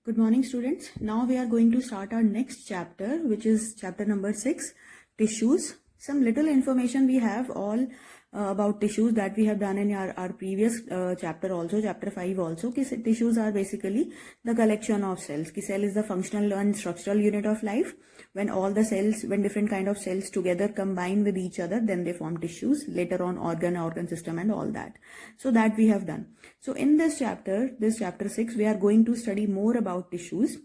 Good morning, students. Now we are going to start our next chapter, which is chapter number 6, tissues. Some little information we have all about tissues that we have done in our previous chapter also, chapter 5 also. Tissues are basically the collection of cells. Cell is the functional and structural unit of life. When different kind of cells together combine with each other, then they form tissues. Later on, organ system and all that. So that we have done. So in this chapter 6, we are going to study more about tissues.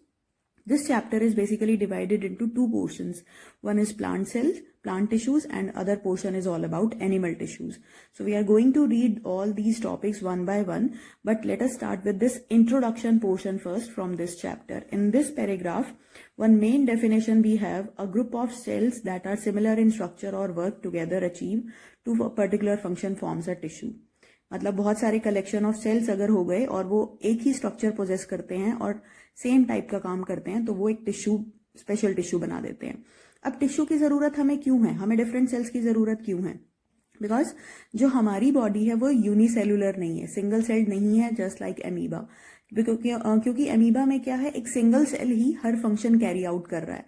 This chapter is basically divided into two portions. One is plant cells, plant tissues, and other portion is all about animal tissues. So we are going to read all these topics one by one, but let us start with this introduction portion first from this chapter. In this paragraph, one main definition we have: a group of cells that are similar in structure or work together achieve to a particular function forms a tissue. मतलब बहुत सारे collection of sales अगर हो गए और वो एक ही structure poses करते हैं और सेम टाइप का काम करते हैं तो वो एक टिश्यू, स्पेशल टिश्यू बना देते हैं. अब टिश्यू की जरूरत हमें क्यों है, हमें डिफरेंट सेल्स की जरूरत क्यों है? बिकॉज जो हमारी बॉडी है वो यूनिसेल्युलर नहीं है, सिंगल सेल्ड नहीं है, जस्ट लाइक एमीबा. क्योंकि एमीबा में क्या है, एक सिंगल सेल ही हर फंक्शन कैरी आउट कर रहा है,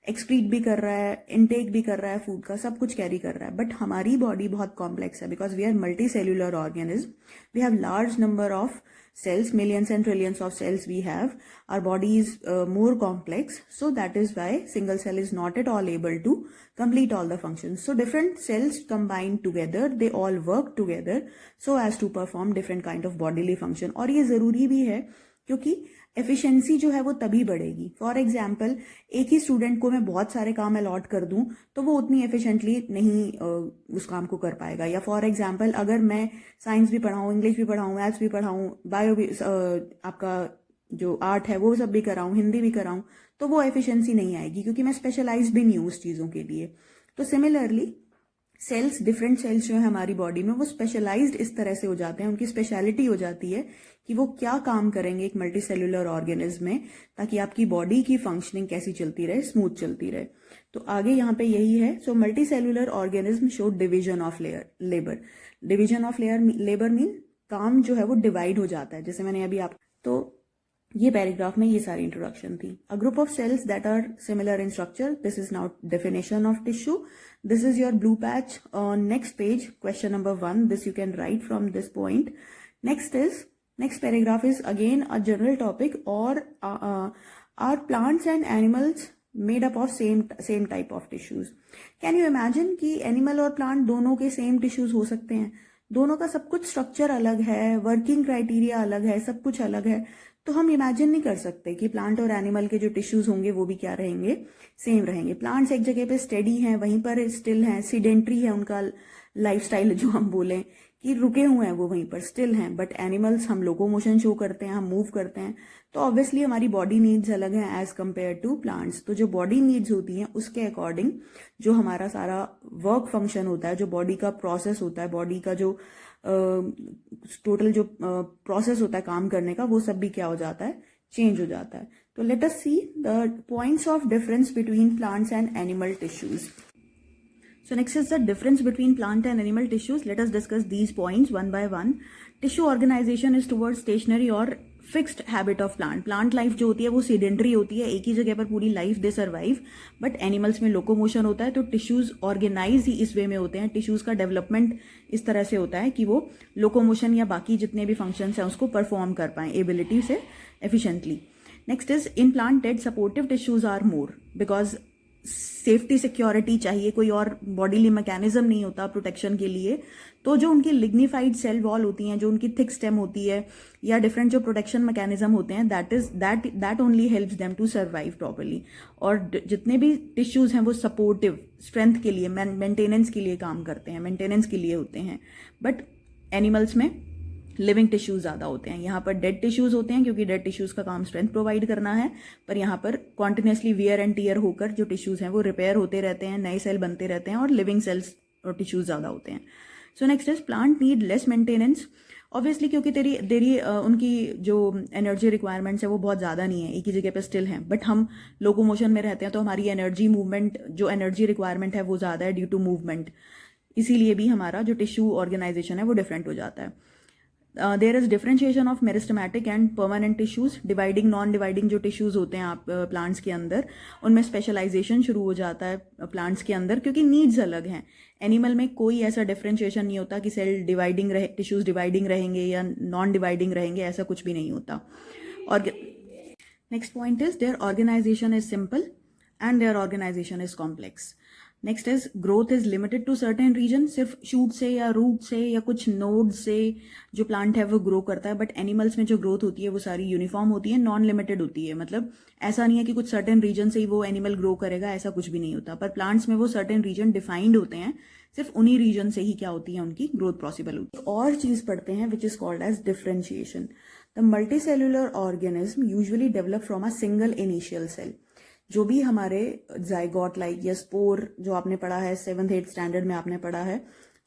एक्सक्रीट भी कर रहा है, इनटेक भी कर रहा है फूड का, सब कुछ कैरी कर रहा है. बट हमारी बॉडी बहुत कॉम्प्लेक्स है because we are multicellular organism. We have large number of cells, millions and trillions of cells we have. Our body is more complex, so that is why single cell is not at all able to complete all the functions. So different cells combined together, they all work together so as to perform different kind of bodily function. और ये जरूरी भी है क्योंकि efficiency जो है वो तभी बढ़ेगी. फॉर एग्जाम्पल, एक ही स्टूडेंट को मैं बहुत सारे काम अलॉट कर दूं तो वो उतनी एफिशिएंटली नहीं उस काम को कर पाएगा. या फॉर एग्जाम्पल, अगर मैं साइंस भी पढ़ाऊं, इंग्लिश भी पढ़ाऊं, मैथ्स भी पढ़ाऊं, बायो भी, आपका जो आर्ट है वो सब भी कराऊं, हिंदी भी कराऊं, तो वो एफिशिएंसी नहीं आएगी क्योंकि मैं स्पेशलाइज भी नहीं हूं उस चीजों के लिए. तो सिमिलरली सेल्स, डिफरेंट सेल्स जो है हमारी बॉडी में, वो स्पेशलाइज्ड इस तरह से हो जाते हैं, उनकी स्पेशलिटी हो जाती है कि वो क्या काम करेंगे एक मल्टी सेल्युलर ऑर्गेनिज्म में, ताकि आपकी बॉडी की फंक्शनिंग कैसी चलती रहे, स्मूथ चलती रहे. तो आगे यहाँ पे यही है. So multi cellular organism show division of labour. Division of labour mean काम जो है वो डिवाइड हो जाता है, जैसे मैंने अभी तो ये पैराग्राफ में ये सारी इंट्रोडक्शन थी. A group of cells that are similar in structure, this is now definition of tissue. This is your blue patch on next page, question number 1. This you can write from this point. Next paragraph is again a general topic, or are plants and animals made up of same type of tissues? Can you imagine कि animal और plant दोनों के same tissues हो सकते हैं? दोनों का सब कुछ स्ट्रक्चर अलग है, वर्किंग क्राइटेरिया अलग है, सब कुछ अलग है. तो हम इमेजिन नहीं कर सकते कि प्लांट और एनिमल के जो टिश्यूज होंगे वो भी क्या रहेंगे, सेम रहेंगे. प्लांट्स एक जगह पे स्टेडी हैं, वहीं पर स्टिल हैं, सीडेंट्री है उनका लाइफस्टाइल, जो हम बोलें कि रुके हुए हैं वो वहीं पर स्टिल हैं. बट एनिमल्स, हम लोकोमोशन शो करते हैं, हम मूव करते हैं, तो ऑब्वियसली हमारी बॉडी नीड्स अलग हैं एज कंपेयर टू प्लांट्स. तो जो बॉडी नीड्स होती हैं उसके अकॉर्डिंग जो हमारा सारा वर्क फंक्शन होता है, जो बॉडी का प्रोसेस होता है, बॉडी का जो टोटल जो प्रोसेस होता है काम करने का, वो सब भी क्या हो जाता है, चेंज हो जाता है. तो let us see the points of difference between plants and animal tissues. So next is the difference between plant and animal tissues. Let us discuss these points one by one. Tissue organization is towards stationary or fixed habit of plant. Plant life जो होती है वो sedentary होती है, एक ही जगह पर पूरी life they survive. But animals में locomotion होता है, तो tissues organize ही इस way में होते हैं. Tissues का development इस तरह से होता है कि वो locomotion या बाकी जितने भी functions हैं उसको perform कर पाएं ability से efficiently. Next is in plant dead supportive tissues are more because safety security चाहिए, कोई और बॉडीली मैकेनिज्म नहीं होता प्रोटेक्शन के लिए. तो जो उनकी लिग्निफाइड सेल वॉल होती हैं, जो उनकी थिक स्टेम होती है, या डिफरेंट जो प्रोटेक्शन मैकेनिज्म होते हैं, that only helps them to survive properly. और जितने भी टिश्यूज हैं वो सपोर्टिव, स्ट्रेंथ के लिए, मेंटेनेंस के लिए काम करते हैं, मेंटेनेंस के लिए होते हैं. बट एनिमल्स में लिविंग टिश्यूज ज़्यादा होते हैं. यहाँ पर डेड टिश्यूज होते हैं क्योंकि डेड टिश्यूज का काम स्ट्रेंथ प्रोवाइड करना है, पर यहाँ पर कॉन्टिन्यूसली वियर एंड टियर होकर जो टिश्यूज हैं वो रिपेयर होते रहते हैं, नए सेल बनते रहते हैं, और लिविंग सेल्स और टिश्यूज ज़्यादा होते हैं. सो next is plant need less maintenance. Obviously क्योंकि तेरी उनकी जो एनर्जी रिक्वायरमेंट्स है वो बहुत ज़्यादा नहीं है, एक ही जगह पे स्टिल हैं. बट हम लोकोमोशन में रहते हैं तो हमारी एनर्जी मूवमेंट, जो एनर्जी रिक्वायरमेंट है वो ज़्यादा है ड्यू टू मूवमेंट. इसीलिए भी हमारा जो टिश्यू ऑर्गेनाइजेशन है वो डिफरेंट हो जाता है. There is differentiation of meristematic and permanent tissues. Dividing non dividing जो टिश्यूज होते हैं आप प्लांट्स के अंदर, उनमें स्पेशलाइजेशन शुरू हो जाता है प्लांट्स के अंदर, क्योंकि नीड्स अलग हैं. एनिमल में कोई ऐसा डिफरेंशिएशन नहीं होता कि सेल डिवाइडिंग रहे, टिश्यूज डिवाइडिंग रहेंगे या नॉन डिवाइडिंग रहेंगे, ऐसा कुछ भी नहीं होता. और next point is there organization is simple and there organization is complex. Next is growth is limited to certain region. सिर्फ शूट से या रूट से या कुछ नोड से जो प्लांट है वो ग्रो करता है, बट एनिमल्स में जो ग्रोथ होती है वो सारी यूनिफॉर्म होती है, नॉन लिमिटेड होती है. मतलब ऐसा नहीं है कि कुछ सर्टेन रीजन से ही वो एनिमल ग्रो करेगा, ऐसा कुछ भी नहीं होता. पर प्लांट्स में वो सर्टेन रीजन डिफाइंड होते हैं, सिर्फ उन्हीं रीजन से ही क्या होती है, उनकी ग्रोथ पॉसिबल होती है. और चीज पढ़ते हैं which is called as differentiation. The multicellular organism usually develop from a single initial cell. जो भी हमारे जाइगोट लाइक या स्पोर जो आपने पढ़ा है 7th 8th स्टैंडर्ड में आपने पढ़ा है,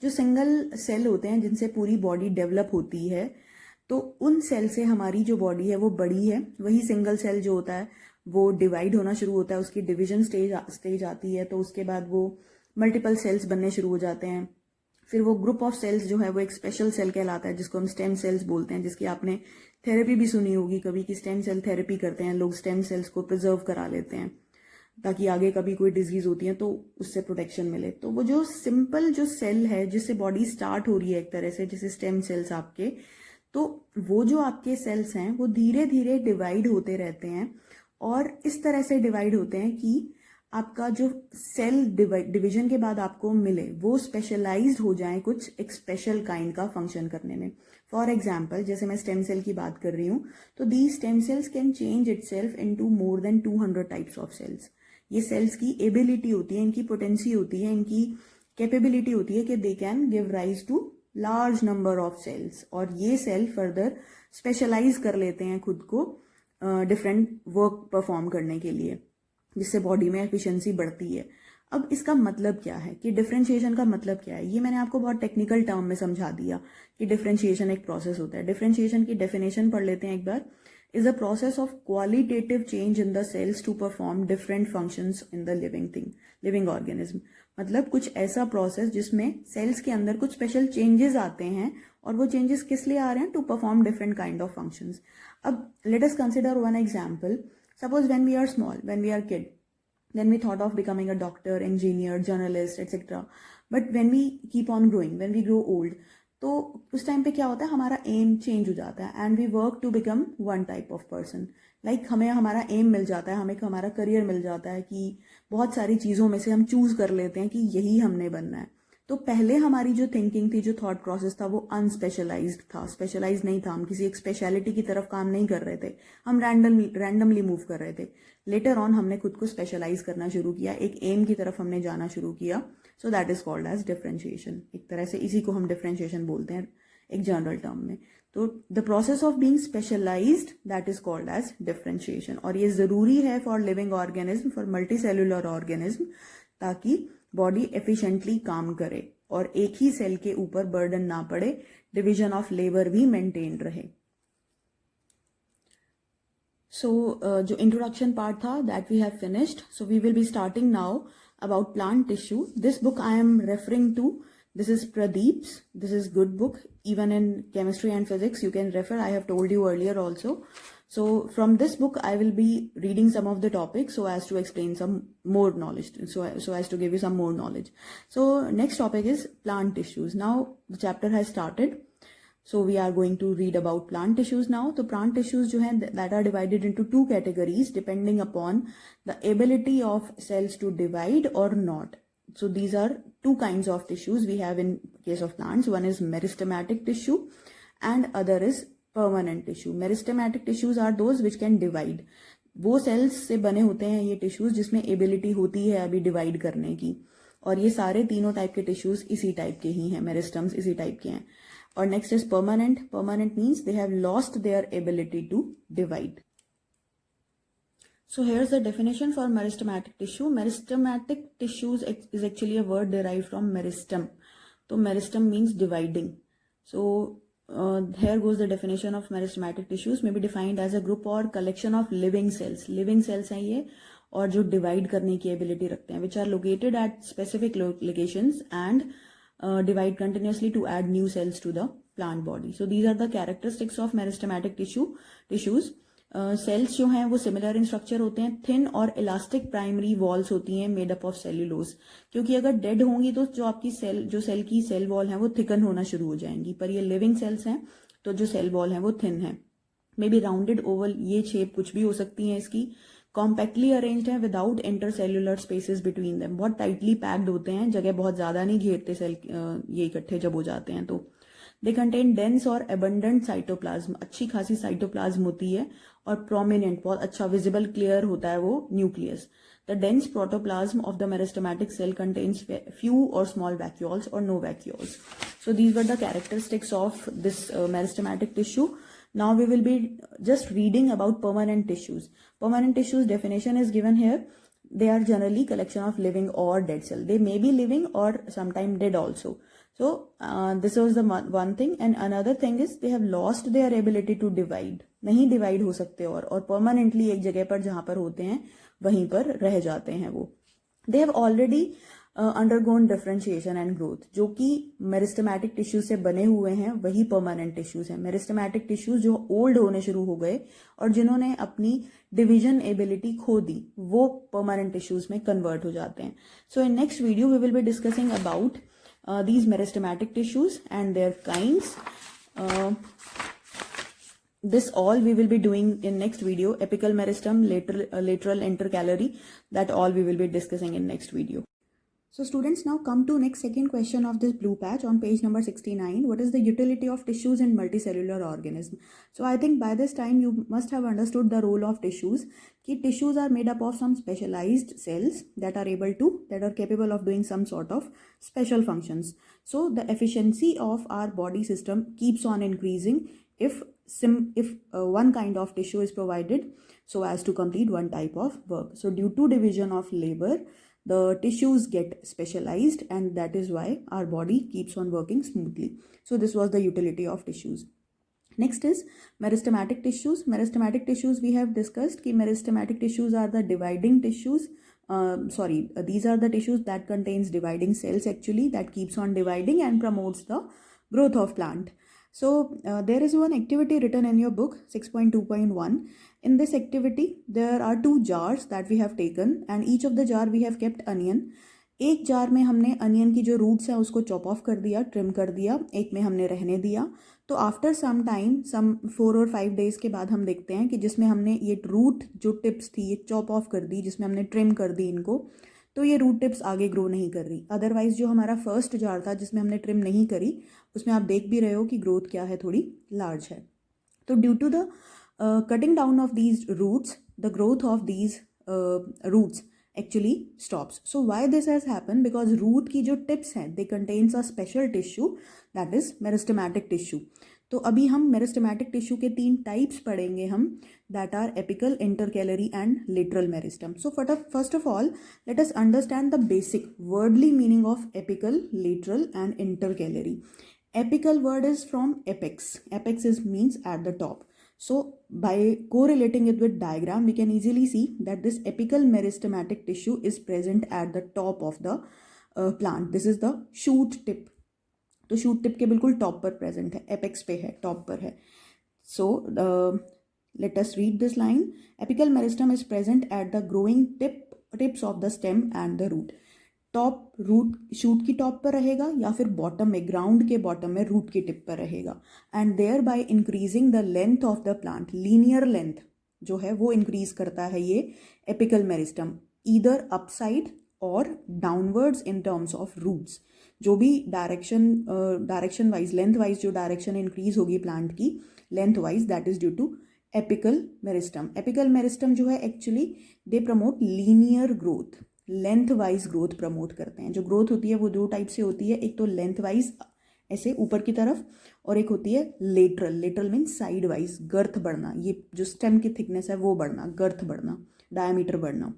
जो सिंगल सेल होते हैं जिनसे पूरी बॉडी डेवलप होती है, तो उन सेल से हमारी जो बॉडी है वो बड़ी है. वही सिंगल सेल जो होता है वो डिवाइड होना शुरू होता है, उसकी डिवीजन स्टेज आती है, तो उसके बाद वो मल्टीपल सेल्स बनने शुरू हो जाते हैं. फिर वो ग्रुप ऑफ सेल्स जो है वो एक स्पेशल सेल कहलाता है, जिसको हम स्टेम सेल्स बोलते हैं, जिसकी आपने थेरेपी भी सुनी होगी कभी कि स्टेम सेल थेरेपी करते हैं लोग, स्टेम सेल्स को प्रिजर्व करा लेते हैं ताकि आगे कभी कोई डिजीज होती है तो उससे प्रोटेक्शन मिले. तो वो जो सिंपल जो सेल है जिससे बॉडी स्टार्ट हो रही है एक तरह से, जैसे स्टेम सेल्स आपके, तो वो जो आपके सेल्स हैं वो धीरे धीरे डिवाइड होते रहते हैं, और इस तरह से डिवाइड होते हैं कि आपका जो सेल डिवीजन के बाद आपको मिले वो स्पेशलाइज्ड हो जाए कुछ एक स्पेशल काइंड का फंक्शन करने में. फॉर एग्जाम्पल जैसे मैं स्टेम सेल की बात कर रही हूँ, तो the stem cells can change itself into more than 200 types of cells. ये सेल्स की एबिलिटी होती है, इनकी पोटेंसी होती है, इनकी कैपेबिलिटी होती है कि they can give rise to large number of cells, और ये सेल फर्दर स्पेशलाइज कर लेते हैं खुद को डिफरेंट वर्क परफॉर्म करने के लिए, जिससे बॉडी में एफिशिएंसी बढ़ती है. अब इसका मतलब क्या है कि डिफरेंशिएशन का मतलब क्या है, ये मैंने आपको बहुत टेक्निकल टर्म में समझा दिया कि डिफरेंशिएशन एक प्रोसेस होता है. डिफरेंशिएशन की डेफिनेशन पढ़ लेते हैं एक बार. is a process of qualitative change in the cells to perform different functions in the living organism. मतलब कुछ ऐसा प्रोसेस जिसमें सेल्स के अंदर कुछ स्पेशल चेंजेस आते हैं, और वो चेंजेस किस लिए आ रहे हैं, to perform different kind of functions. अब let us consider one example. Suppose when we are small, when we are kid, then we thought of becoming a doctor, engineer, journalist, etc. But when we keep on growing, when we grow old, तो उस time पे क्या होता है, हमारा M change हो जाता है, and we work to become one type of person. Like हमें हमारा एम मिल जाता है, हमें हमारा करियर मिल जाता है कि बहुत सारी चीज़ों में से हम चूज कर लेते हैं कि यही हमने बनना है. तो पहले हमारी जो थिंकिंग थी, जो थॉट प्रोसेस था, वो अनस्पेशलाइज्ड था, स्पेशलाइज नहीं था. हम किसी एक स्पेशलिटी की तरफ काम नहीं कर रहे थे, हम रैंडमली मूव कर रहे थे. लेटर ऑन हमने खुद को स्पेशलाइज करना शुरू किया, एक एम की तरफ हमने जाना शुरू किया. So that is called as differentiation. एक तरह से इसी को हम डिफरेंशिएशन बोलते हैं एक जनरल टर्म में. तो the process of being specialised, that is called as differentiation. और ये जरूरी है for living organism, for multicellular organism, ताकि बॉडी एफिशिएंटली काम करे और एक ही सेल के ऊपर बर्डन ना पड़े, डिवीजन ऑफ लेबर भी मेंटेन रहे. सो जो इंट्रोडक्शन पार्ट था that we have finished. So we will be starting now about plant tissue. This book I am referring to, this is Pradeep's. This is good book. Even in chemistry and physics you can refer. I have told you earlier also. So from this book I will be reading some of the topics so as to explain some more knowledge, so as to give you some more knowledge. So next topic is plant tissues. Now the chapter has started. So we are going to read about plant tissues now. So plant tissues जो हैं that are divided into two categories depending upon the ability of cells to divide or not. So these are two kinds of tissues we have in case of plants. One is meristematic tissue and other is permanent tissue. Meristematic tissues are those which can divide. वो cells से बने होते हैं ये tissues जिसमें ability होती है अभी divide करने की, और ये सारे तीनों टाइप के tissues इसी टाइप के ही हैं, मेरिस्टम्स इसी टाइप के हैं. और next is permanent. Permanent means they have lost their ability to divide. So here's the definition for meristematic tissue. Meristematic tissues is actually a word derived from meristem. So meristem means dividing. So here goes the definition of meristematic tissues. May be defined as a group or collection of living cells. Living cells हैं ये, और जो divide करने की ability रखते हैं, which are located at specific locations and divide continuously to add new cells to the plant body. So these are the characteristics of meristematic tissues. Cells जो हैं वो सिमिलर इन स्ट्रक्चर होते हैं, thin और elastic primary walls होती हैं made up of cellulose, क्योंकि अगर डेड होंगी तो जो आपकी सेल की सेल वॉल है वो थिकन होना शुरू हो जाएंगी, पर ये लिविंग सेल्स हैं तो जो सेल वॉल है वो थिन है, मे बी राउंडेड ओवल, ये शेप कुछ भी हो सकती है इसकी, कॉम्पैक्टली अरेंज्ड है without intercellular spaces between them, बहुत टाइटली पैक्ड होते हैं, जगह बहुत ज्यादा नहीं घेरते सेल ये इकट्ठे जब हो जाते हैं तो। दे कंटेन डेंस और एबंडेंट साइटोप्लाज्म, अच्छी खासी साइटोप्लाज्म होती है और प्रोमिनेंट, बहुत अच्छा विजिबल क्लियर होता है वो nucleus. The dense protoplasm of the meristematic cell contains few और स्मॉल वैक्यूल्स और no vacuoles. So these were the characteristics of this meristematic tissue. Now we will be just reading about permanent tissues. Permanent tissues definition is given here. They are generally collection of living or dead cell. They may be living or sometime dead also. So this was the one thing, and another thing is they have lost their ability to divide. नहीं divide हो सकते और permanently एक जगह पर जहाँ पर होते हैं वहीं पर रह जाते हैं वो. They have already undergone differentiation and growth. जो कि मेरिस्टेमेटिक टिश्यूज से बने हुए हैं वही परमानेंट टिश्यूज हैं. मेरिस्टेमेटिक टिश्यूज जो ओल्ड होने शुरू हो गए और जिन्होंने अपनी डिवीजन एबिलिटी खो दी वो परमानेंट टिश्यूज में कन्वर्ट हो जाते हैं. So in next video we will be discussing about these meristematic tissues and their kinds. This all we will be doing in next video. Apical meristem, lateral intercalary, that all we will be discussing in next video. So students, now come to next second question of this blue patch on page number 69. What is the utility of tissues in multicellular organism? So I think by this time you must have understood the role of tissues. Ki tissues are made up of some specialized cells that are capable of doing some sort of special functions. So the efficiency of our body system keeps on increasing if one kind of tissue is provided so as to complete one type of work. So due to division of labor, the tissues get specialized, and that is why our body keeps on working smoothly. So this was the utility of tissues. Next is meristematic tissues. Meristematic tissues we have discussed कि meristematic tissues are the dividing tissues. These are the tissues that contains dividing cells actually, that keeps on dividing and promotes the growth of plant. So there is one activity written in your book 6.2.1. In this activity there are two jars that we have taken, and each of the jar we have kept onion. एक jar में हमने onion की जो roots हैं उसको chop of कर दिया, trim कर दिया, एक में हमने रहने दिया. तो आफ्टर सम टाइम, सम 4 और 5 डेज के बाद हम देखते हैं कि जिसमें हमने ये रूट जो टिप्स थी ये चॉप ऑफ कर दी, जिसमें हमने ट्रिम कर दी इनको, तो ये रूट टिप्स आगे ग्रो नहीं कर रही. अदरवाइज जो हमारा फर्स्ट जार था जिसमें हमने ट्रिम नहीं करी, उसमें आप देख भी रहे हो कि ग्रोथ क्या है, थोड़ी लार्ज है. तो due to the cutting down of these roots, the growth of these roots actually stops. So why this has happened? Because root की जो tips हैं they contains a special tissue that is meristematic tissue. तो अभी हम meristematic tissue के 3 types पढ़ेंगे हम, that are apical, intercalary and lateral meristem. So first of all let us understand the basic wordly meaning of apical, lateral and intercalary. Apical word is from apex. Apex means at the top. So by correlating it with diagram we can easily see that this apical meristematic tissue is present at the top of the plant. This is the shoot tip. तो shoot tip के बिल्कुल top पर present है, apex पे है, top पर है. So let us read this line. Apical meristem is present at the growing tips of the stem and the root. Top root shoot की टॉप पर रहेगा या फिर बॉटम में, ग्राउंड के बॉटम में रूट की टिप पर रहेगा. And there by increasing the length of the plant, linear length जो है वो इंक्रीज करता है ये एपिकल मेरिस्टम, ईदर अपसाइड और downwards in terms of roots. जो भी डायरेक्शन वाइज, लेंथ वाइज जो डायरेक्शन इंक्रीज होगी प्लांट की length wise, that is due to apical meristem. Apical meristem जो है actually they promote linear growth, length wise growth promote करते हैं. जो ग्रोथ होती है वो 2 टाइप से होती है, एक तो लेंथ वाइज ऐसे ऊपर की तरफ, और एक होती है lateral. Lateral means side wise, girth बढ़ना, ये जो स्टेम की थिकनेस है वो बढ़ना, गर्थ बढ़ना, डायमीटर बढ़ना.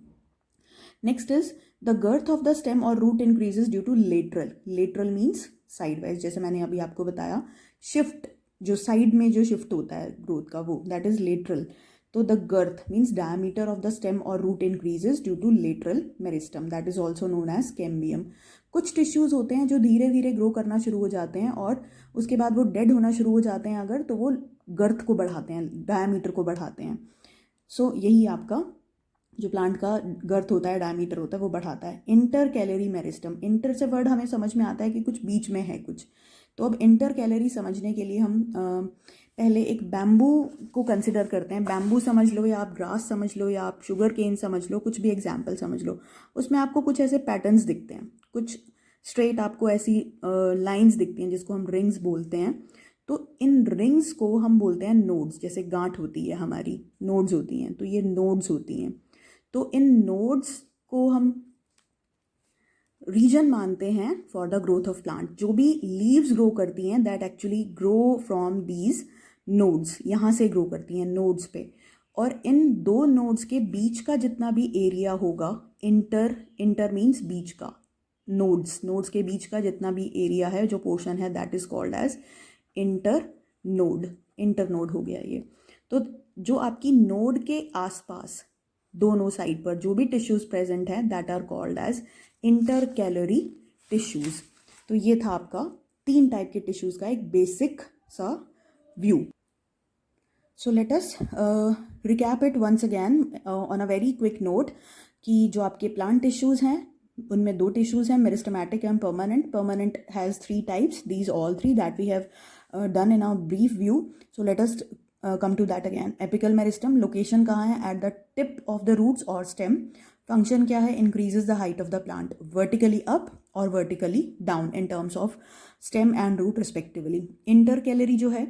Next is the girth of the stem और root increases due to lateral. Lateral means side wise, जैसे मैंने अभी आपको बताया शिफ्ट, जो साइड में जो शिफ्ट होता है ग्रोथ का वो, दैट इज लेटरल. तो the girth means diameter of the stem और root increases due to lateral meristem, that is also known as cambium. कुछ टिश्यूज होते हैं जो धीरे धीरे ग्रो करना शुरू हो जाते हैं और उसके बाद वो डेड होना शुरू हो जाते हैं अगर, तो वो गर्थ को बढ़ाते हैं, डायमीटर को बढ़ाते हैं. सो यही आपका जो प्लांट का गर्थ होता है, डायमीटर होता है, वो बढ़ाता है. इंटर कैलरी मेरिस्टम, इंटर से वर्ड हमें समझ में आता है कि कुछ बीच में है कुछ. तो अब इंटर कैलरी समझने के लिए हम पहले एक बैम्बू को कंसिडर करते हैं. बैम्बू समझ लो या आप ग्रास समझ लो या आप शुगर केन समझ लो, कुछ भी एग्जाम्पल समझ लो. उसमें आपको कुछ ऐसे पैटर्न्स दिखते हैं, कुछ स्ट्रेट आपको ऐसी लाइंस दिखती हैं जिसको हम रिंग्स बोलते हैं. तो इन रिंग्स को हम बोलते हैं नोड्स. जैसे गांठ होती है हमारी, नोड्स होती हैं, तो ये नोड्स होती हैं. तो इन नोड्स को हम रीजन मानते हैं for the growth of plant. जो भी लीव्स ग्रो करती हैं that actually grow from these nodes, यहाँ से ग्रो करती हैं नोड्स पे. और इन दो नोड्स के बीच का जितना भी एरिया होगा, इंटर मीन्स बीच का, नोड्स के बीच का जितना भी एरिया है, जो पोर्शन है, that is called as internode हो गया ये. तो जो आपकी नोड के आसपास दोनों साइड पर जो भी टिश्यूज प्रेजेंट है that are called as intercalary tissues. तो ये था आपका 3 टाइप के टिश्यूज का एक बेसिक सा view. So let us recap it once again on a very quick note कि जो आपके प्लांट टिश्यूज हैं उनमें 2 टिश्यूज हैं, meristematic and permanent. Permanent has 3 types, these all 3 that we have done in a brief view. So let us come to that again. Apical meristem, location कहाँ है? At the tip of the roots or stem. Function क्या है? Increases the height of the plant vertically up or vertically down in terms of stem and root respectively. Intercalary जो है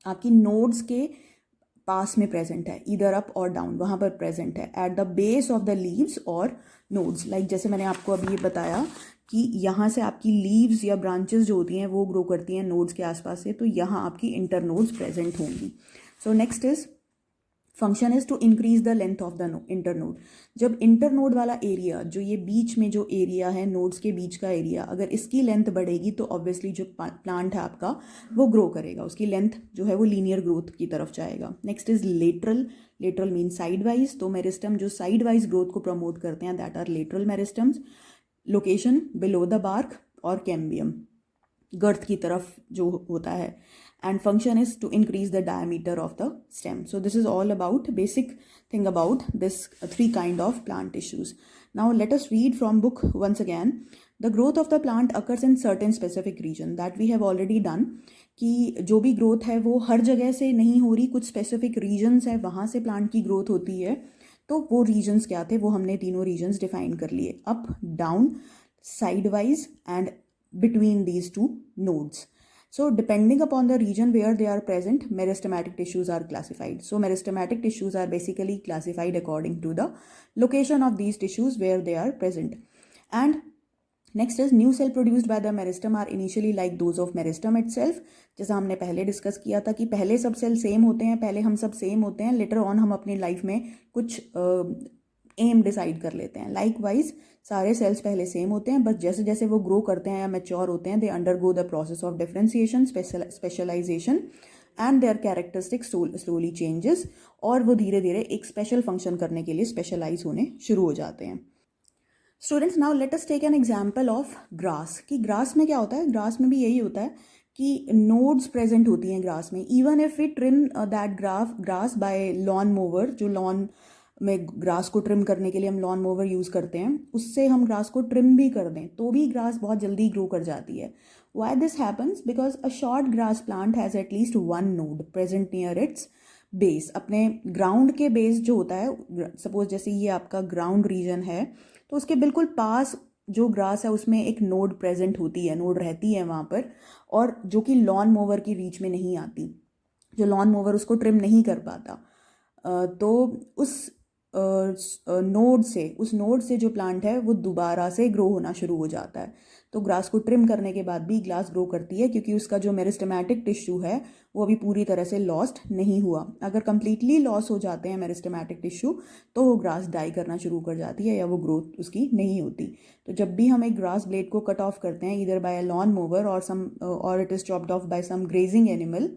आपकी nodes के पास में present है, इधर अप और डाउन, वहाँ पर प्रेजेंट है. At the base of the leaves और नोड्स, लाइक जैसे मैंने आपको अभी ये बताया कि यहाँ से आपकी लीव्स या ब्रांचेस जो होती हैं वो ग्रो करती हैं नोड्स के आसपास से, तो यहाँ आपकी इंटर नोड्स प्रेजेंट होंगी. So next is function is to increase the length of the internode. जब इंटर नोड वाला एरिया, जो ये बीच में जो एरिया है, नोड्स के बीच का एरिया, अगर इसकी लेंथ बढ़ेगी तो ऑब्वियसली जो प्लांट है आपका वो ग्रो करेगा, उसकी लेंथ जो है वो लीनियर ग्रोथ की तरफ जाएगा. Next is lateral. Lateral mean side wise. तो मेरिस्टम जो साइड वाइज ग्रोथ को प्रमोट करते हैं that are lateral meristems. Location below the bark और कैम्बियम, गर्थ की तरफ जो होता है. And function is to increase the diameter of the stem. So this is all about basic thing about this 3 kind of plant tissues. Now let us read from book once again. The growth of the plant occurs in certain specific region that we have already done. कि जो भी growth है वो हर जगह से नहीं हो रही, कुछ स्पेसिफिक रीजन्स है वहाँ से प्लांट की ग्रोथ होती है. तो वो रीजन्स क्या थे, वो हमने तीनों रीजन्स डिफाइन कर लिए, up, down, side wise and between these 2 nodes. So depending upon the region where they are present, meristematic tissues are classified. So meristematic tissues are basically classified according to the location of these tissues where they are present. And next is new cell produced by the meristem are initially like those of meristem itself. जैसा हमने पहले discuss किया था कि पहले सब cell same होते हैं, पहले हम सब सेम होते हैं, लेटर ऑन हम अपनी लाइफ में कुछ एम डिसाइड कर लेते हैं. लाइकवाइज सारे सेल्स पहले सेम होते हैं, बस जैसे जैसे वो ग्रो करते हैं या मैच्योर होते हैं, they undergo the process of differentiation, specialization and their characteristic slowly changes, और वो धीरे धीरे एक स्पेशल फंक्शन करने के लिए स्पेशलाइज होने शुरू हो जाते हैं. Students, now let us take an example of grass. कि ग्रास में क्या होता है, ग्रास में भी यही होता है कि नोड्स प्रेजेंट होती हैं ग्रास में. Even if we trim that grass by lawn mower, जो लॉन में ग्रास को ट्रिम करने के लिए हम लॉन मोवर यूज़ करते हैं, उससे हम ग्रास को ट्रिम भी कर दें तो भी ग्रास बहुत जल्दी ग्रो कर जाती है. Why this happens? Because a short grass plant has at least 1 node present near it's base. अपने ग्राउंड के बेस जो होता है, सपोज जैसे ये आपका ग्राउंड रीजन है, तो उसके बिल्कुल पास जो ग्रास है उसमें एक नोड प्रेजेंट होती है, नोड रहती है वहाँ पर, और जो कि लॉन मोवर की रीच में नहीं आती, जो लॉन मोवर उसको ट्रिम नहीं कर पाता. तो उस नोड से जो प्लांट है वो दोबारा से ग्रो होना शुरू हो जाता है. तो ग्रास को ट्रिम करने के बाद भी ग्रास ग्रो करती है, क्योंकि उसका जो मेरिस्टेमेटिक टिश्यू है वो अभी पूरी तरह से लॉस्ट नहीं हुआ. अगर कंप्लीटली लॉस हो जाते हैं मेरिस्टेमेटिक टिश्यू तो वो ग्रास डाई करना शुरू कर जाती है या वो ग्रोथ उसकी नहीं होती. तो जब भी हम एक ग्रास ब्लेड को कट ऑफ करते हैं इधर बाय अ लॉन मोवर और it is chopped off by some grazing animal,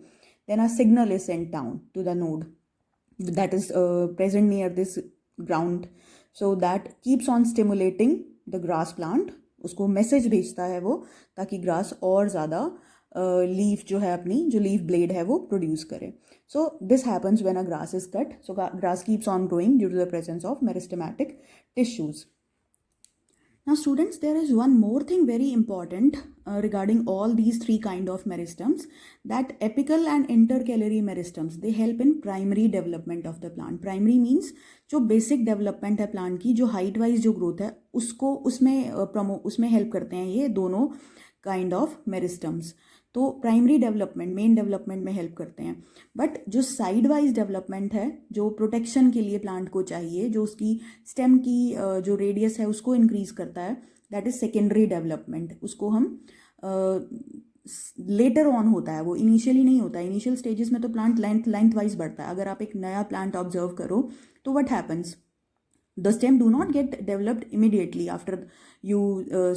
then a signal is sent down to the node that is present near this ground, so that keeps on stimulating the grass plant. उसको message भेजता है वो, ताकि grass और ज़्यादा leaf जो है अपनी जो लीफ ब्लेड है वो प्रोड्यूस करे. So this happens when a grass is cut. So grass keeps on growing due to the presence of meristematic tissues. Now students, there is one more thing very important regarding all these three kind of meristems, that apical and intercalary meristems, they help in primary development of the plant. Primary means जो basic development है plant की, जो height wise जो growth है उसको उसमें help करते हैं ये दोनों kind of meristems. तो प्राइमरी डेवलपमेंट, मेन डेवलपमेंट में हेल्प करते हैं. बट जो साइड वाइज डेवलपमेंट है, जो प्रोटेक्शन के लिए प्लांट को चाहिए, जो उसकी स्टेम की जो रेडियस है उसको इंक्रीज करता है, दैट इज सेकेंडरी डेवलपमेंट. उसको हम लेटर ऑन होता है, वो इनिशियली नहीं होता है. इनिशियल स्टेजेस में तो प्लांट लेंथ वाइज बढ़ता है. अगर आप एक नया प्लांट ऑब्जर्व करो तो what happens, the stem do not get developed immediately after you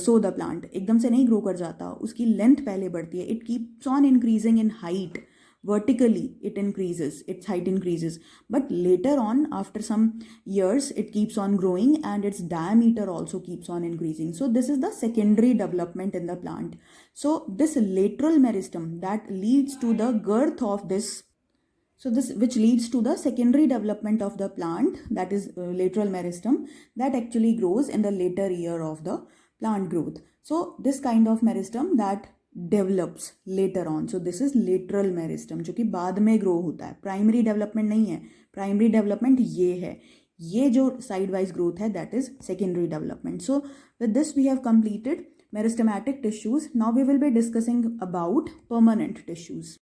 sow the plant. एकदम से नहीं ग्रो कर जाता, उसकी लेंथ पहले बढ़ती है. It keeps on increasing in height. Vertically it increases, its height increases, but later on after some years it keeps on growing and its diameter also keeps on increasing. So this is the secondary development in the plant. So this lateral meristem that leads to the girth of this, so this which leads to the secondary development of the plant, that is lateral meristem, that actually grows in the later year of the plant growth. So this kind of meristem that develops later on, so this is lateral meristem, जो कि बाद में grow होता है. primary development नहीं है. primary development ये है, ये जो side wise growth है, that is secondary development. So with this we have completed meristematic tissues. Now we will be discussing about permanent tissues.